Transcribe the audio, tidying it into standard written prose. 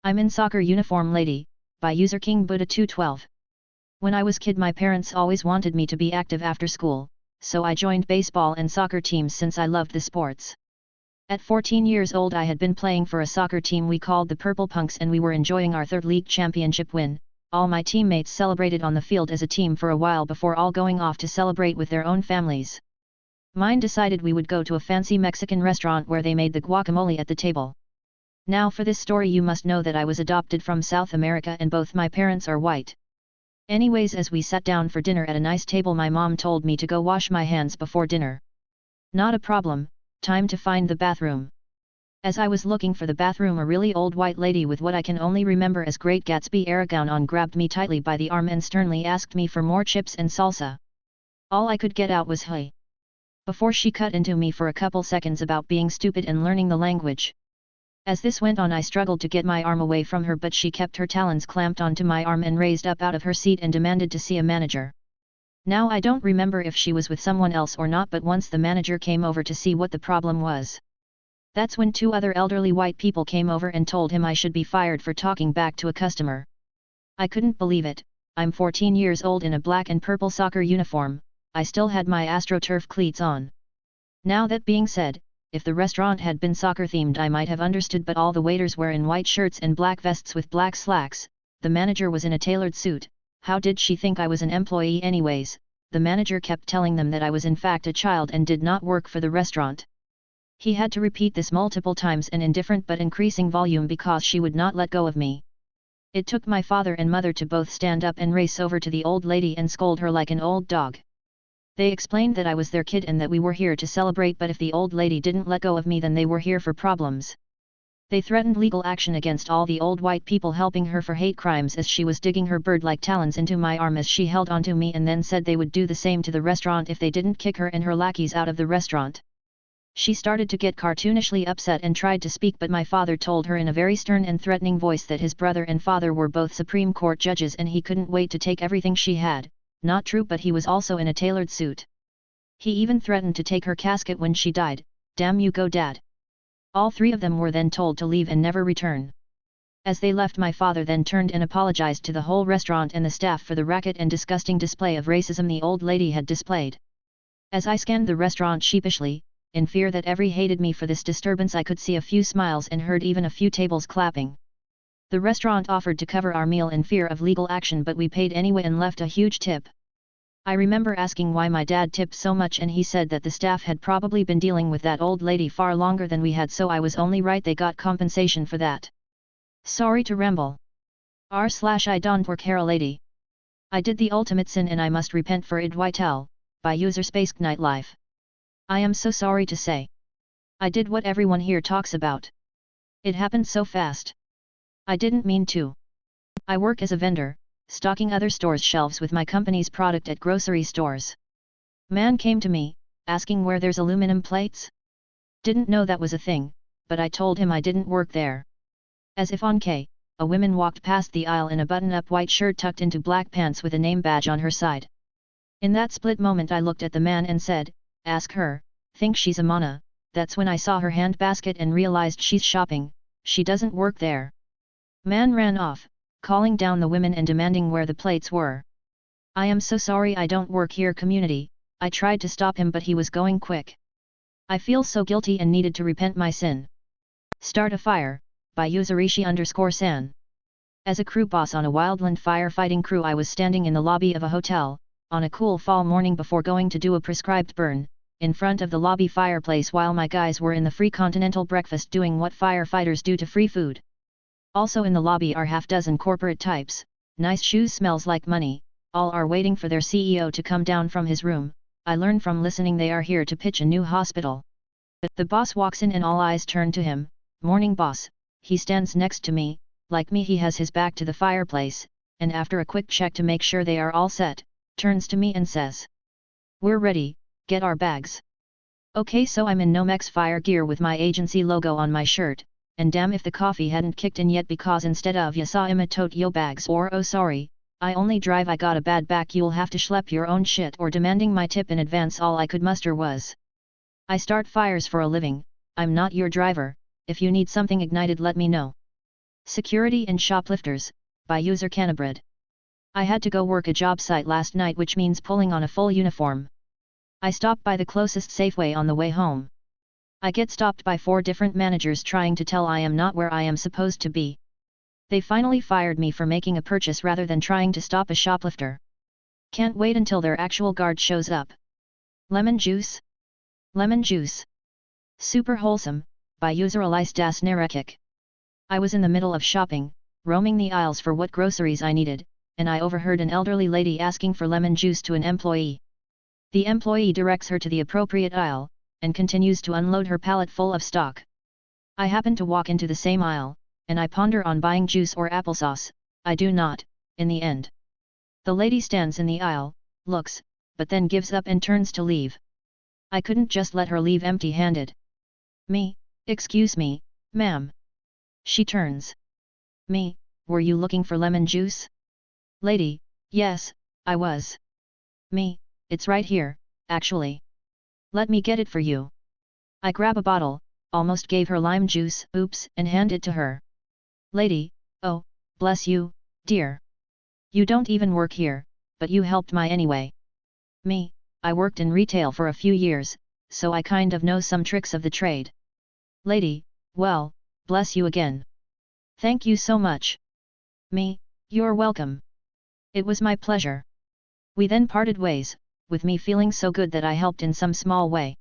I'm in soccer uniform lady, by user King Buddha 212. When I was kid my parents always wanted me to be active after school, so I joined baseball and soccer teams since I loved the sports. At 14 years old I had been playing for a soccer team we called the Purple Punks and we were enjoying our third league championship win. All my teammates celebrated on the field as a team for a while before all going off to celebrate with their own families. Mine decided we would go to a fancy Mexican restaurant where they made the guacamole at the table. Now for this story you must know that I was adopted from South America and both my parents are white. Anyways, as we sat down for dinner at a nice table my mom told me to go wash my hands before dinner. Not a problem, time to find the bathroom. As I was looking for the bathroom a really old white lady with what I can only remember as Great Gatsby era gown on grabbed me tightly by the arm and sternly asked me for more chips and salsa. All I could get out was hey. Before she cut into me for a couple seconds about being stupid and learning the language. As this went on I struggled to get my arm away from her but she kept her talons clamped onto my arm and raised up out of her seat and demanded to see a manager. Now I don't remember if she was with someone else or not but once the manager came over to see what the problem was. That's when two other elderly white people came over and told him I should be fired for talking back to a customer. I couldn't believe it. I'm 14 years old in a black and purple soccer uniform. I still had my AstroTurf cleats on. Now that being said, if the restaurant had been soccer themed I might have understood but all the waiters were in white shirts and black vests with black slacks, the manager was in a tailored suit. How did she think I was an employee anyways? The manager kept telling them that I was in fact a child and did not work for the restaurant. He had to repeat this multiple times and in different but increasing volume because she would not let go of me. It took my father and mother to both stand up and race over to the old lady and scold her like an old dog. They explained that I was their kid and that we were here to celebrate but if the old lady didn't let go of me then they were here for problems. They threatened legal action against all the old white people helping her for hate crimes as she was digging her bird-like talons into my arm as she held onto me and then said they would do the same to the restaurant if they didn't kick her and her lackeys out of the restaurant. She started to get cartoonishly upset and tried to speak but my father told her in a very stern and threatening voice that his brother and father were both Supreme Court judges and he couldn't wait to take everything she had. Not true but he was also in a tailored suit. He even threatened to take her casket when she died. Damn you go dad. All three of them were then told to leave and never return. As they left my father then turned and apologized to the whole restaurant and the staff for the racket and disgusting display of racism the old lady had displayed. As I scanned the restaurant sheepishly, in fear that every hated me for this disturbance I could see a few smiles and heard even a few tables clapping. The restaurant offered to cover our meal in fear of legal action but we paid anyway and left a huge tip. I remember asking why my dad tipped so much and he said that the staff had probably been dealing with that old lady far longer than we had so I was only right they got compensation for that. Sorry to ramble. r/IDontWorkHereLady. I did the ultimate sin and I must repent for id Whitel, by user Space Nightlife. I am so sorry to say. I did what everyone here talks about. It happened so fast. I didn't mean to. I work as a vendor, stocking other stores' shelves with my company's product at grocery stores. Man came to me, asking where there's aluminum plates? Didn't know that was a thing, but I told him I didn't work there. As if on K, a woman walked past the aisle in a button-up white shirt tucked into black pants with a name badge on her side. In that split moment I looked at the man and said, ask her, think she's a mana. That's when I saw her hand basket and realized she's shopping, she doesn't work there. Man ran off, calling down the women and demanding where the plates were. I am so sorry I don't work here community, I tried to stop him but he was going quick. I feel so guilty and needed to repent my sin. Start a fire, by Usarishi_san. As a crew boss on a wildland firefighting crew I was standing in the lobby of a hotel, on a cool fall morning before going to do a prescribed burn, in front of the lobby fireplace while my guys were in the free continental breakfast doing what firefighters do to free food. Also in the lobby are half-dozen corporate types, nice shoes smells like money, all are waiting for their CEO to come down from his room. I learn from listening they are here to pitch a new hospital. The boss walks in and all eyes turn to him, morning boss, he stands next to me, like me he has his back to the fireplace, and after a quick check to make sure they are all set, turns to me and says. We're ready, get our bags. Okay so I'm in Nomex fire gear with my agency logo on my shirt. And damn if the coffee hadn't kicked in yet because instead of ya saw Emma tote yo bags or oh sorry, I only drive I got a bad back you'll have to schlep your own shit or demanding my tip in advance all I could muster was. I start fires for a living, I'm not your driver, if you need something ignited let me know. Security and Shoplifters, by user Canabred. I had to go work a job site last night, which means pulling on a full uniform. I stopped by the closest Safeway on the way home. I get stopped by 4 different managers trying to tell I am not where I am supposed to be. They finally fired me for making a purchase rather than trying to stop a shoplifter. Can't wait until their actual guard shows up. Lemon juice? Lemon juice. Super wholesome, by user Elise Das Narekik. I was in the middle of shopping, roaming the aisles for what groceries I needed, and I overheard an elderly lady asking for lemon juice to an employee. The employee directs her to the appropriate aisle, and continues to unload her pallet full of stock. I happen to walk into the same aisle, and I ponder on buying juice or applesauce. I do not, in the end. The lady stands in the aisle, looks, but then gives up and turns to leave. I couldn't just let her leave empty-handed. Me, excuse me, ma'am. She turns. Me, were you looking for lemon juice? Lady, yes, I was. Me, it's right here, actually. Let me get it for you. I grab a bottle, almost gave her lime juice, oops, and hand it to her. Lady, oh, bless you, dear. You don't even work here, but you helped my anyway. Me, I worked in retail for a few years, so I kind of know some tricks of the trade. Lady, well, bless you again. Thank you so much. Me, you're welcome. It was my pleasure. We then parted ways, with me feeling so good that I helped in some small way.